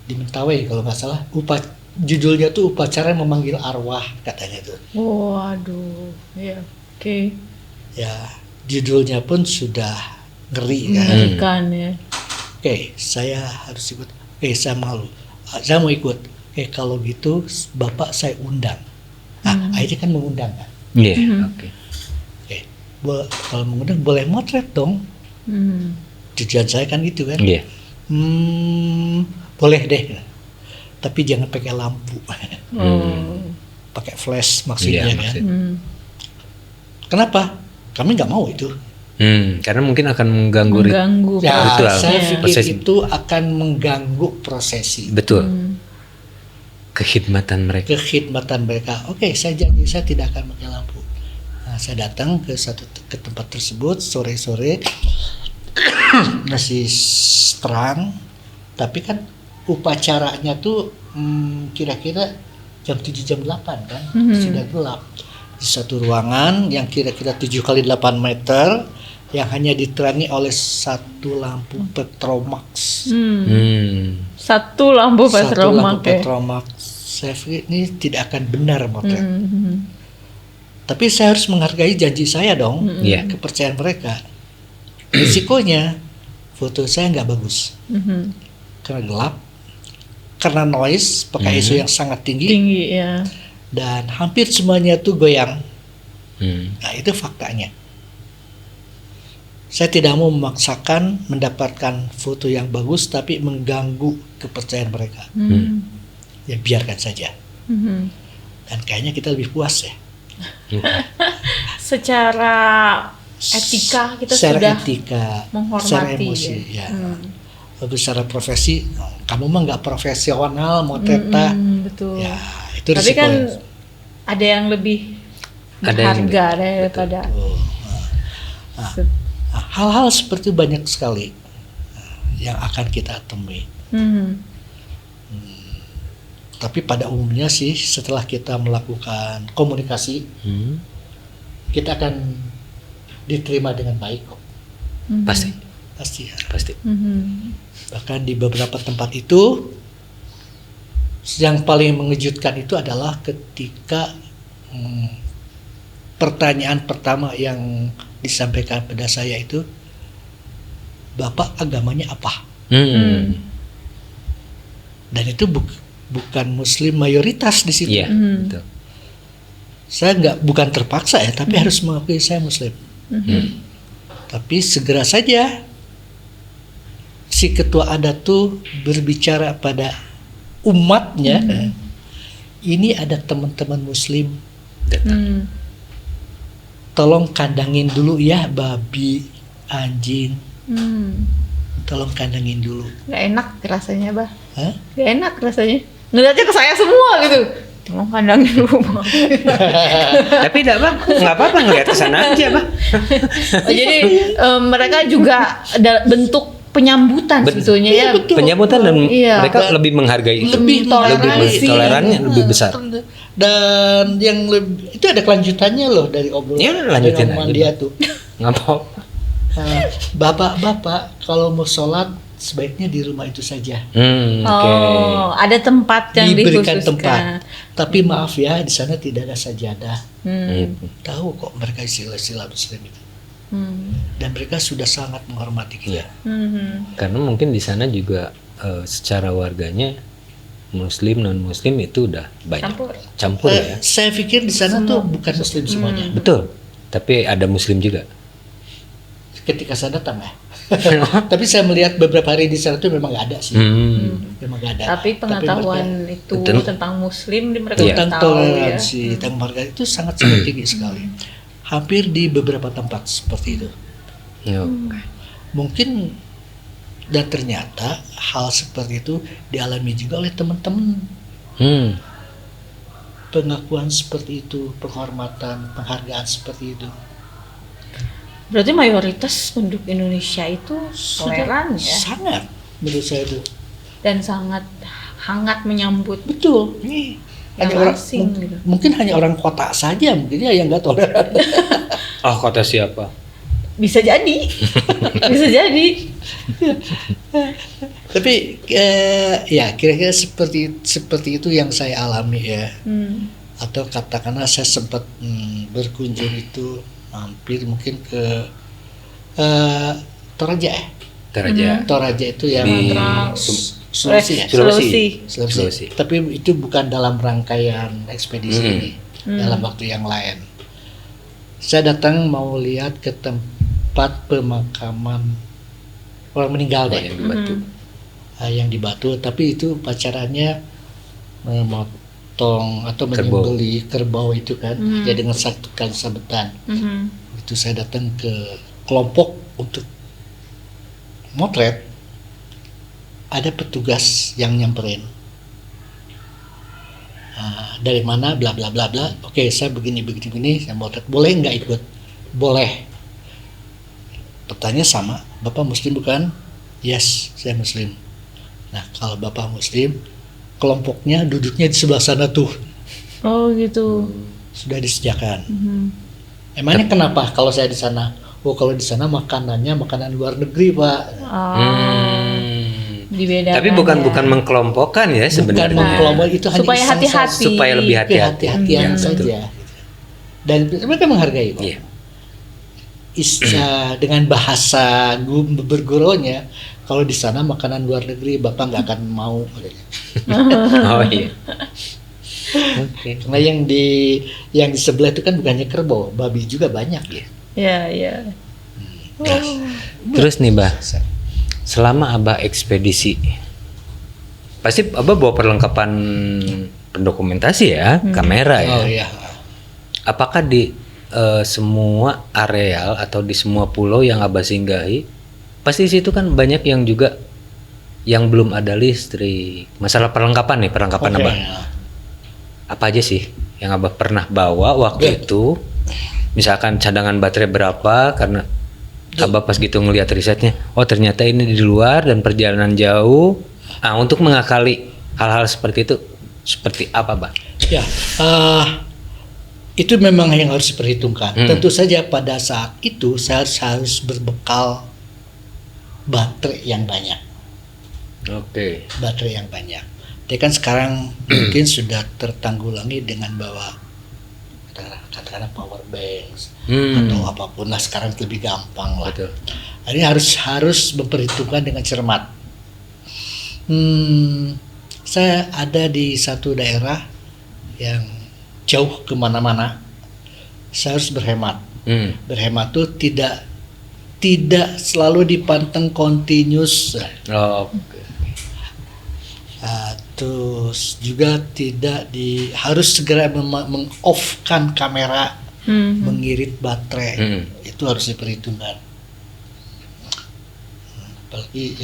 Di Mentawai kalau nggak salah, judulnya tuh upacara memanggil arwah katanya tuh. Waduh, ya, oke. Ya, judulnya pun sudah ngeri kan. Mengerikan ya. Oke, saya harus ikut. Oke, saya malu. Saya mau ikut. Oke, kalau gitu Bapak saya undang. Akhirnya kan mengundang kan. Iya, oke. Oke, kalau mengundang boleh motret dong. Tujuan saya kan gitu kan. Iya. Boleh deh. Tapi jangan pakai lampu. Pakai flash maksudnya Iya, kan. Kenapa? Kami nggak mau itu. Karena mungkin akan mengganggu Ya, ritual. saya pikir Prosesi. itu akan mengganggu prosesi. Betul. Kekhidmatan mereka. Oke, saya janji saya tidak akan pakai lampu. Nah, saya datang ke tempat tersebut sore-sore masih terang, tapi kan upacaranya tuh kira-kira jam 7 jam 8 kan, sudah gelap. Di satu ruangan yang kira-kira 7 kali 8 meter yang hanya diterangi oleh satu lampu Petromax. Satu lampu Petromax. Saya pikir ini tidak akan benar motret. Tapi saya harus menghargai janji saya dong, kepercayaan mereka. Risikonya foto saya nggak bagus karena gelap, karena noise, pakai ISO yang sangat tinggi ya. dan hampir semuanya tuh goyang. Nah itu faktanya. Saya tidak mau memaksakan mendapatkan foto yang bagus tapi mengganggu kepercayaan mereka. Ya biarkan saja. Dan kayaknya kita lebih puas ya. Secara etika kita sudah menghormati, secara emosi ya. Tapi secara profesi, kamu mah nggak profesional mau teta. Betul. Ya itu tapi risiko. kan ada yang lebih berharga daripada. Hal-hal seperti banyak sekali yang akan kita temui. Tapi pada umumnya sih setelah kita melakukan komunikasi, kita akan diterima dengan baik kok. Pasti ya. Bahkan di beberapa tempat itu yang paling mengejutkan itu adalah ketika pertanyaan pertama yang disampaikan pada saya itu, Bapak agamanya apa? Dan itu bukan Muslim mayoritas di situ. Betul. Saya bukan terpaksa ya, tapi harus mengakui saya Muslim. Tapi segera saja si ketua adat tuh berbicara pada umatnya, ini ada teman-teman Muslim datang. Tolong kandangin dulu ya babi, anjing. Tolong kandangin dulu. Gak enak rasanya, Bah. Hah? Gak enak rasanya. Ngeliatnya ke saya semua gitu. Tolong kandangin dulu, Bang. Tapi nggak apa-apa ngeliat ke sana aja, Bah. Jadi mereka juga ada bentuk penyambutan sebetulnya ya. Penyambutan dan mereka lebih menghargai itu. Lebih tolerannya lebih besar. Dan yang lebih itu ada kelanjutannya loh dari obrolan. Ya, lanjutin omongan aja, dia Bang. tuh. Nggak apa. Bapak-bapak kalau mau sholat sebaiknya di rumah itu saja. Oh, ada tempat yang diberikan dikhususkan. tempat. Tapi maaf ya, di sana tidak ada sajadah. Tahu kok mereka sila-sila Muslim itu. Dan mereka sudah sangat menghormati kita. Karena mungkin di sana juga secara warganya Muslim non Muslim itu udah banyak campur ya. Saya pikir di sana tuh bukan Muslim semuanya. Betul. Tapi ada Muslim juga. Ketika saya datang ya. Tapi saya melihat beberapa hari di sana tuh memang nggak ada sih. Memang nggak ada. Tapi pengetahuan itu tentang Muslim di mereka tentang tahu toleransi, ya. tentang marga itu sangat tinggi sekali. Hampir di beberapa tempat seperti itu. Mungkin dan ternyata hal seperti itu dialami juga oleh teman-teman pengakuan seperti itu, penghormatan, penghargaan seperti itu. Berarti mayoritas penduduk Indonesia itu toleran ya, Sangat, menurut saya itu. dan sangat hangat menyambut Betul. Ini yang hanya orang, asing gitu. mungkin hanya orang kota saja mungkin ya yang nggak toleran. Oh, kota siapa? Bisa jadi, bisa jadi. Tapi ya kira-kira seperti itu yang saya alami ya. Atau katakanlah saya sempat berkunjung itu hampir mungkin ke Toraja ya. Toraja itu yang Di Sulawesi ya. Sulawesi. Tapi itu bukan dalam rangkaian ekspedisi ini, dalam waktu yang lain. Saya datang mau lihat ke tempat pemakaman orang meninggal deh, yang di Batu. Yang di Batu. Tapi itu pacarannya memotong atau menyembelih kerbau itu kan, ya dengan satu kali sabetan. Itu saya datang ke kelompok untuk motret, ada petugas yang nyamperin. Dari mana bla bla bla bla. Oke, saya begini, saya motret. Boleh nggak ikut? Boleh. Pertanyaan sama, Bapak Muslim bukan? Yes, saya Muslim. Nah, kalau Bapak Muslim, kelompoknya duduknya di sebelah sana tuh. Oh gitu. Sudah disediakan. Emangnya kenapa kalau saya di sana? Oh, kalau di sana makanannya makanan luar negeri, Pak. Dibedakan. Tapi bukan mengkelompokkan ya sebenarnya. Bukan mengkelompok, itu hanya Supaya iseng hati-hati. Supaya lebih hati-hati. Hati-hatian Ya, betul. saja. Dan mereka menghargai kok. Iya. Dengan bahasa bergurunya, kalau di sana makanan luar negeri Bapak nggak akan mau. Oh iya. Oke. Karena yang di sebelah itu kan bukannya kerbau, babi juga banyak ya. Ya. Terus nih, Bah, selama Abah ekspedisi, pasti Abah bawa perlengkapan pendokumentasi ya, kamera ya. Oh iya. Apakah di semua areal atau di semua pulau yang Abah singgahi, pasti di situ kan banyak yang juga yang belum ada listrik. Masalah perlengkapan nih, perlengkapan Oke. Abah. Apa aja sih yang Abah pernah bawa waktu itu? Misalkan cadangan baterai berapa, karena Abah pas gitu ngelihat risetnya, oh ternyata ini di luar dan perjalanan jauh. Untuk mengakali hal-hal seperti itu, seperti apa, Bah? Ya, itu memang yang harus diperhitungkan. Tentu saja pada saat itu saya harus berbekal baterai yang banyak. Oke. Baterai yang banyak. Tapi kan sekarang mungkin sudah tertanggulangi dengan bawa katakanlah power banks atau apapun lah, sekarang lebih gampang lah. Betul. Ini harus memperhitungkan dengan cermat. Saya ada di satu daerah yang jauh kemana-mana, saya harus berhemat. Berhemat tuh tidak selalu dipanteng continuous. Terus juga tidak harus segera meng-off-kan kamera, mengirit baterai. Itu harus diperhitungkan. Apalagi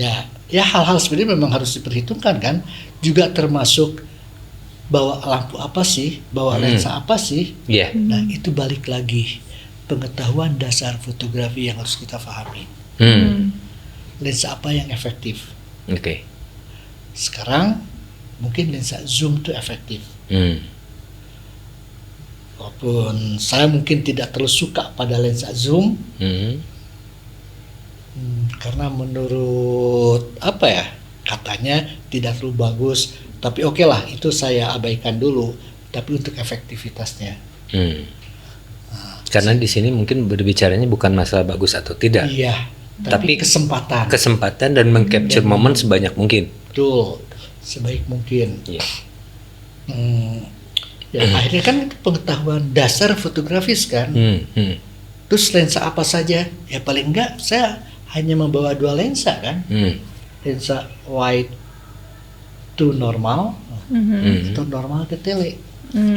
ya hal-hal seperti ini memang harus diperhitungkan kan. Juga termasuk bawa lampu apa sih, bawa lensa apa sih. Nah, itu balik lagi pengetahuan dasar fotografi yang harus kita pahami. Lensa apa yang efektif. Oke. Sekarang mungkin lensa zoom itu efektif. Walaupun saya mungkin tidak terlalu suka pada lensa zoom, karena menurut katanya tidak terlalu bagus. Tapi oke lah, itu saya abaikan dulu. Tapi untuk efektivitasnya. Karena di sini mungkin berbicaranya bukan masalah bagus atau tidak. Iya. Tapi kesempatan dan meng-capture momen sebanyak mungkin. Betul, sebaik mungkin. Iya. Akhirnya kan pengetahuan dasar fotografis kan. Terus lensa apa saja? Ya paling enggak saya hanya membawa 2 lensa kan. Lensa wide to normal atau normal ke tele.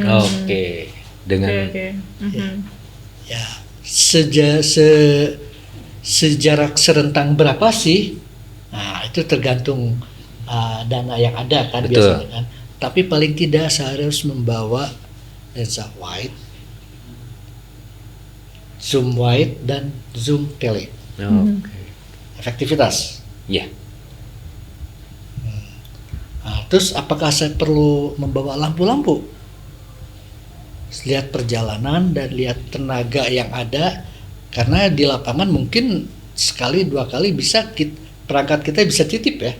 Oke. Dengan ya sejarak serentang berapa sih? Nah, itu tergantung dana yang ada kan. Betul. Biasanya kan. Tapi paling tidak saya harus membawa lensa wide, zoom wide, dan zoom tele. Oke. Efektivitas. Ya. Nah, terus apakah saya perlu membawa lampu-lampu? Lihat perjalanan dan lihat tenaga yang ada, karena di lapangan mungkin sekali 2 kali bisa perangkat kita bisa titip ya.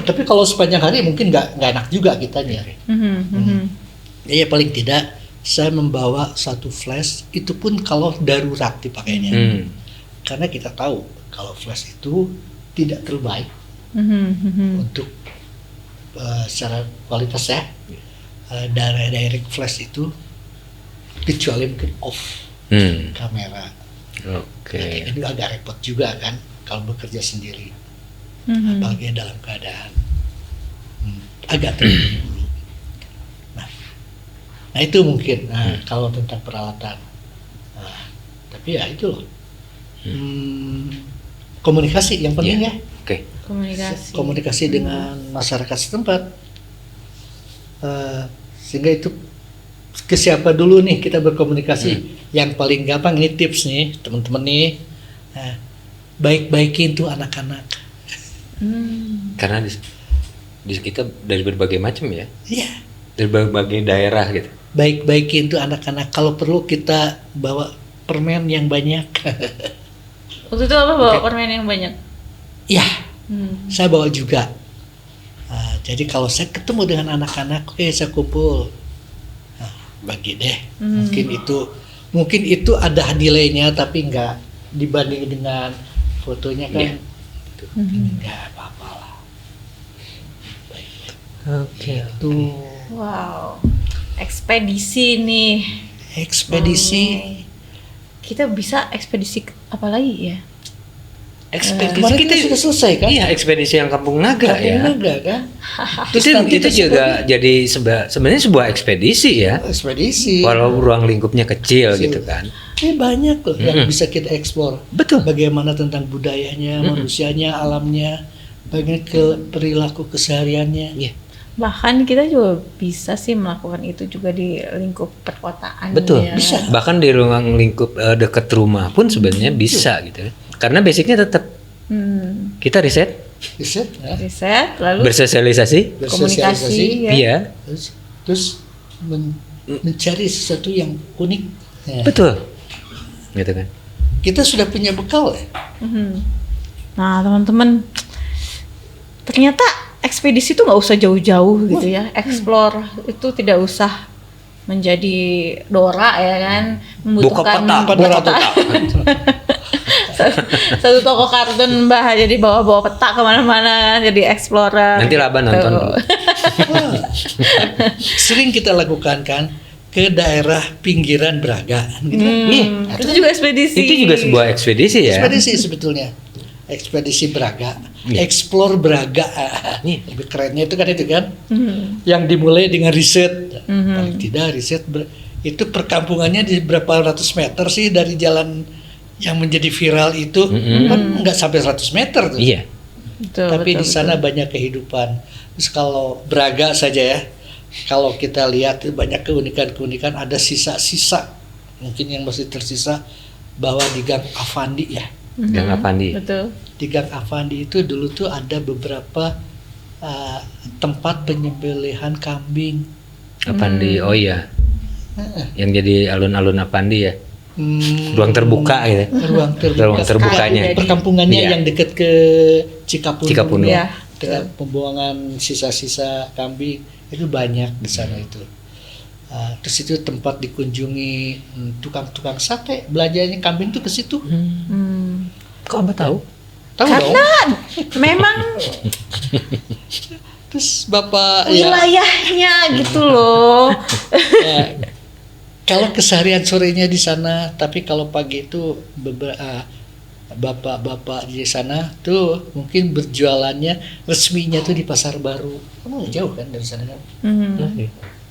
Tapi kalau sepanjang hari mungkin nggak enak juga kitanya. Ya paling tidak saya membawa satu flash, itu pun kalau darurat dipakainya. Karena kita tahu kalau flash itu tidak terbaik untuk secara kualitas ya. Direct flash itu kecuali mungkin off kamera. Oke. Itu agak repot juga kan kalau bekerja sendiri, apalagi dalam keadaan agak terburu-buru. Nah itu mungkin kalau tentang peralatan. Tapi ya itu loh, komunikasi yang penting ya. Oke. Komunikasi dengan masyarakat setempat, sehingga itu ke siapa dulu nih kita berkomunikasi. Yang paling gampang ini tips nih teman-teman nih, baik-baikin tuh anak-anak. Karena di kita dari berbagai macam ya. Iya. Dari berbagai daerah gitu. Baik-baikin tuh anak-anak. Kalau perlu kita bawa permen yang banyak. Waktu itu apa bawa permen yang banyak? Iya. Saya bawa juga. Jadi kalau saya ketemu dengan anak-anak, oke saya kumpul. Bagi deh. Mungkin itu ada nilainya, tapi nggak dibanding dengan fotonya kan. Nggak apa-apa lah. Oke. Itu Wow, ekspedisi nih. ekspedisi. Kita bisa ekspedisi apa lagi ya? Ekspedisi Kemarin kita sudah selesai kan? Iya, ekspedisi yang Kampung Naga ya. Naga kan? Itu juga jadi sebenarnya sebuah ekspedisi ya. Ekspedisi. Walau ruang lingkupnya kecil gitu kan. Banyak loh yang bisa kita eksplor. Betul. Bagaimana tentang budayanya, manusianya, alamnya, bagaimana perilaku kesehariannya. Iya. Bahkan kita juga bisa sih melakukan itu juga di lingkup perkotaan. Betul. Ya. Bisa. Bahkan di ruang lingkup dekat rumah pun sebenarnya bisa gitu. Karena basicnya tetap kita riset, ya. Riset, lalu bersosialisasi, komunikasi, ya. iya, terus mencari sesuatu yang unik. Ya. betul, gitu kan. Kita sudah punya bekal ya. Nah teman-teman, ternyata ekspedisi itu nggak usah jauh-jauh gitu ya. Explore itu tidak usah menjadi Dora ya kan, membutuhkan buka peta. satu toko kartun Mbah jadi bawa peta kemana-mana jadi explorer. Nanti Laba nonton. Sering kita lakukan kan ke daerah pinggiran Braga. Gitu. Itu juga ekspedisi. Itu juga sebuah ekspedisi ya. Ekspedisi sebetulnya. Ekspedisi Braga, Explore Braga. Lebih kerennya itu kan. Yang dimulai dengan riset. Paling tidak riset itu perkampungannya di berapa ratus meter sih dari jalan yang menjadi viral itu. Kan nggak sampai 100 meter tuh. Iya. Tapi di sana banyak kehidupan. Terus kalau Braga saja ya, kalau kita lihat banyak keunikan-keunikan, ada sisa-sisa mungkin yang masih tersisa bahwa di Gang Avandi ya. Gang Avandi. Betul. Di Gang Avandi itu dulu tuh ada beberapa tempat penyembelihan kambing. Avandi, oh iya. Yang jadi alun-alun Avandi ya. Ruang terbuka gitu. Ruang terbukanya. Perkampungannya yang dekat ke Cikapundung. Ya. Dengan pembuangan sisa-sisa kambing itu banyak di sana itu. Terus itu tempat dikunjungi tukang-tukang sate, belanjanya kambing tuh ke situ. Kok Abah tahu? Tahu Karena dong. memang Terus Bapak wilayahnya gitu loh. ya, kalau keseharian sorenya di sana, tapi kalau pagi itu bapak-bapak di sana tuh mungkin berjualannya resminya tuh di Pasar Baru. Kamu jauh kan dari sana kan?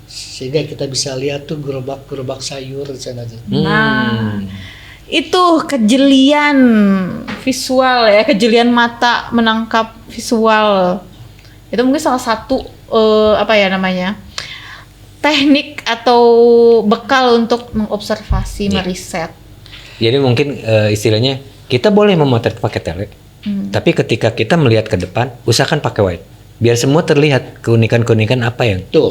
Sehingga kita bisa lihat tuh gerobak-gerobak sayur di sana tuh. Nah, itu kejelian visual ya, kejelian mata menangkap visual. Itu mungkin salah satu apa ya namanya? teknik atau bekal untuk mengobservasi, meriset. Jadi mungkin istilahnya kita boleh memotret pakai tele, tapi ketika kita melihat ke depan, usahakan pakai wide, biar semua terlihat keunikan-keunikan apa yang. Tuh,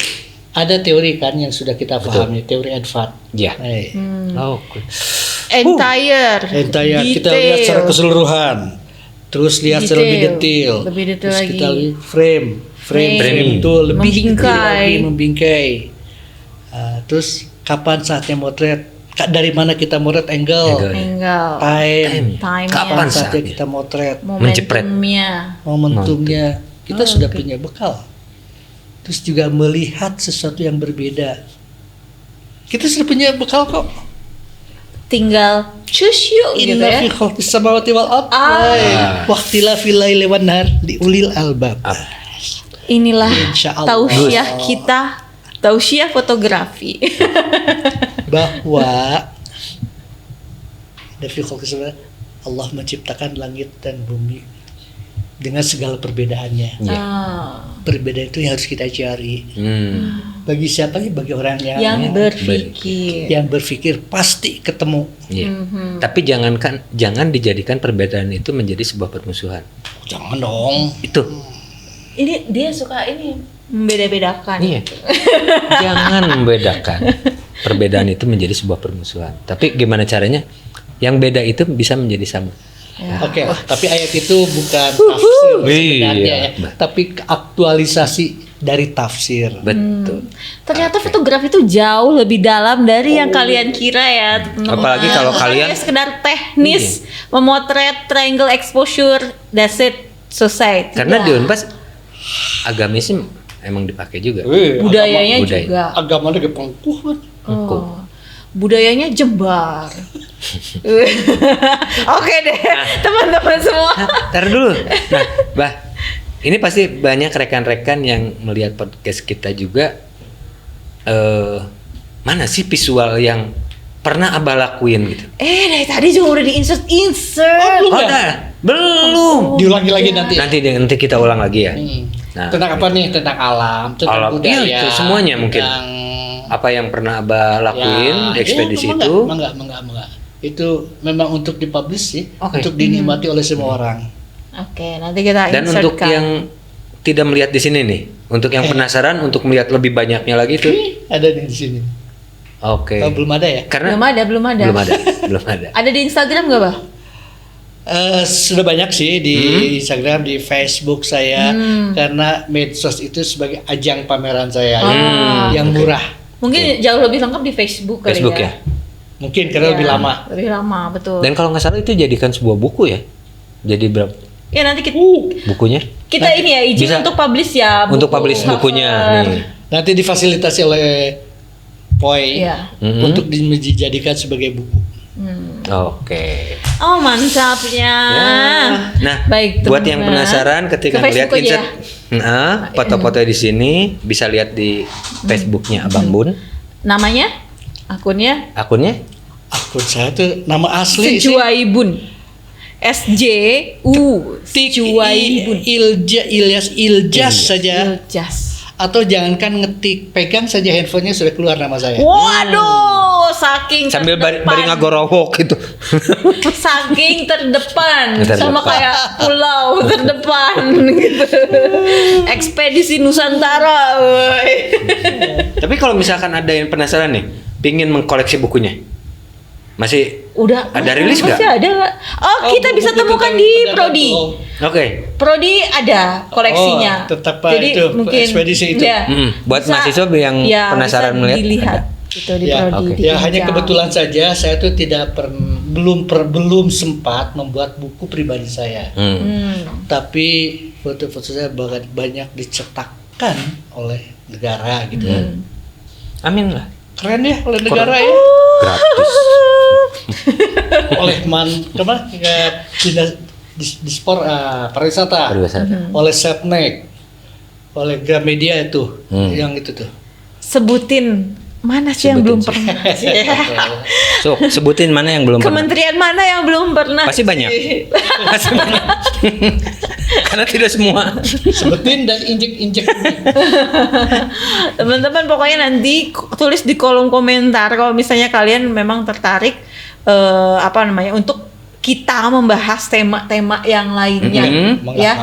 ada teori kan yang sudah kita pahami, teori advance. Ya. Oh, Entire Kita lihat secara keseluruhan, terus lihat secara lebih detail, terus lagi. Kita lihat Frame. itu lebih Membingkai. membingkai. Terus kapan saatnya motret? Dari mana kita motret angle, time, kapan saatnya kita motret, momentumnya. Kita sudah punya bekal. Terus juga melihat sesuatu yang berbeda. Kita sudah punya bekal kok. Tinggal choose yuk gitu ya. Inna fi khalqis samawati wal ardh waqtilafil laili wan nahar liulil albab. Inilah Insyaallah. tausiah kita, tausiah fotografi. Bahwa fi khalqis samawati Allah menciptakan langit dan bumi dengan segala perbedaannya. Perbedaan itu yang harus kita cari. Bagi siapa? Bagi orang yang berpikir. Yang berpikir pasti ketemu. Tapi jangan dijadikan perbedaan itu menjadi sebuah permusuhan. Jangan dong. Itu. Ini dia suka ini membeda-bedakan. Iya. Jangan membedakan perbedaan itu menjadi sebuah permusuhan. Tapi gimana caranya? Yang beda itu bisa menjadi sama. Oke, tapi ayat itu bukan tafsir sebenarnya ya, tapi aktualisasi dari tafsir. Betul. Ternyata fotografi itu jauh lebih dalam dari yang kalian kira ya, teman-teman. Apalagi kalau kalian sekedar teknis memotret triangle exposure, that's it, selesai. Karena di Unpas agamisme emang dipakai juga. Budayanya juga. Agamanya kepengkuhan. Budayanya jembar. Oke deh, teman-teman semua. Ntar dulu. Nah, Bah, ini pasti banyak rekan-rekan yang melihat podcast kita juga. Mana sih visual yang pernah Abah lakuin gitu? Dari tadi juga udah di-insert. Belum. Diulangi lagi nanti. Nanti kita ulang lagi ya. Nah, tentang apa nih? Tentang alam, tentang budaya, itu semuanya mungkin. Apa yang pernah Abah lakuin di ekspedisi itu? Enggak. Itu memang untuk dipublish sih, untuk dinikmati oleh semua orang. Oke, nanti kita Dan untuk yang tidak melihat di sini nih, untuk yang penasaran untuk melihat lebih banyaknya lagi itu ada di sini. Oke. Belum ada ya? Karena belum ada. belum ada. Ada di Instagram nggak, Bah? Sudah banyak sih di Instagram, di Facebook saya, karena medsos itu sebagai ajang pameran saya yang murah. Mungkin jauh lebih lengkap di Facebook kali Facebook ya. Mungkin karena lebih lama. Lebih lama, betul. Dan kalau nggak salah itu jadikan sebuah buku ya. Jadi berapa? Ya nanti kita bukunya? Kita ini ya izin Bisa untuk publish ya. Untuk publish bukunya nih. Nanti difasilitasi oleh Poi untuk dijadikan sebagai buku. Oke. Oh mantapnya. Nah, baik. Buat yang penasaran ketika melihat insert foto-foto di sini bisa lihat di Facebooknya Abang Bun. Namanya? Akunnya? Akun saya tuh nama asli Sejuaibun. Sejuaibun. Iljas saja. Iljas. Atau jangankan ngetik, pegang saja handphonenya sudah keluar nama saya. Waduh, saking sambil terdepan. bari ngagorowok gitu. Saking terdepan, sama kayak pulau terdepan gitu. Ekspedisi Nusantara. Tapi kalau misalkan ada yang penasaran nih, pingin mengkoleksi bukunya, masih udah ada rilis nggak? Masih ada nggak? Kita bisa temukan di Prodi. Oke. Prodi ada koleksinya. Tetap jadi itu mungkin ekspedisi itu. Buat mahasiswa yang penasaran melihat. Dilihat itu di Prodi. Ya hanya kebetulan saja saya tuh belum sempat membuat buku pribadi saya. Tapi foto-foto saya banyak dicetakkan oleh negara gitu kan. Amin lah. Keren ya oleh negara ya. Gratis. Oleh dinas pariwisata, oleh Sepnek, oleh Gramedia itu, yang itu tuh. Sebutin Mana sih yang belum Sebutin pernah? So, sebutin mana yang belum pernah. Kementerian mana yang belum pernah? Pasti banyak. Pasti banyak. Karena tidak semua. Sebutin dan injek-injek. Teman-teman pokoknya nanti tulis di kolom komentar kalau misalnya kalian memang tertarik untuk kita membahas tema-tema yang lainnya ya.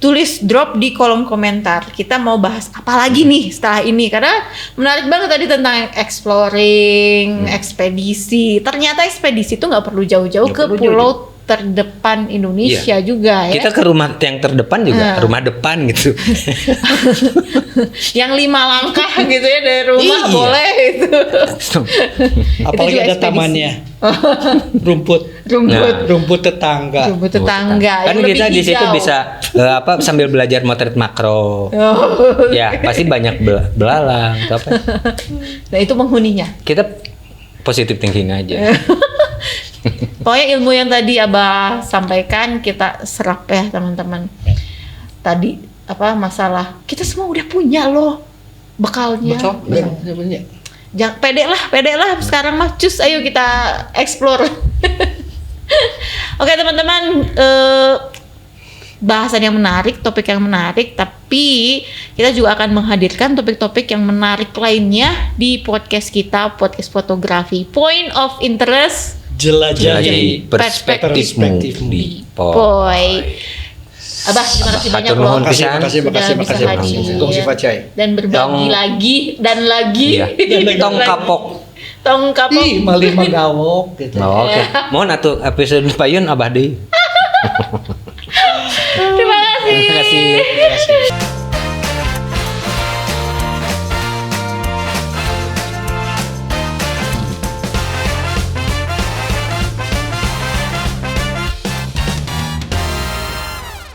Tulis drop di kolom komentar. Kita mau bahas apa lagi nih setelah ini? Karena menarik banget tadi tentang exploring, ekspedisi. Ternyata ekspedisi itu nggak perlu jauh-jauh ke pulau terdepan Indonesia juga ya. Kita ke rumah yang terdepan juga, rumah depan gitu. Yang 5 langkah gitu ya dari rumah boleh itu. Apalagi juga ada ekspedisi. tamannya. Rumput tetangga. Rumput tetangga. Kan yang kita lebih di situ hijau. bisa sambil belajar motret makro. Ya, pasti banyak belalang atau apa. Nah, itu penghuninya. Kita positive thinking aja. Pokoknya ilmu yang tadi Abah sampaikan kita serap ya teman-teman. Tadi masalah kita semua udah punya loh bekalnya. Jangan pede lah sekarang mah cus ayo kita explore. Oke teman-teman, bahasan yang menarik, topik yang menarik, tapi kita juga akan menghadirkan topik-topik yang menarik lainnya di podcast kita, podcast fotografi. Point of interest, Jelajahi perspektifmu di Poi. Abah, terima kasih banyak loh. Makasih. Tong si Facai. Dan berbagi lagi dan lagi. Iya. Tong kapok. Tong kapok. Ih, malih magawok gitu. Oke. Mohon atuh episode payun Abah deui. Terima kasih. Terima kasih.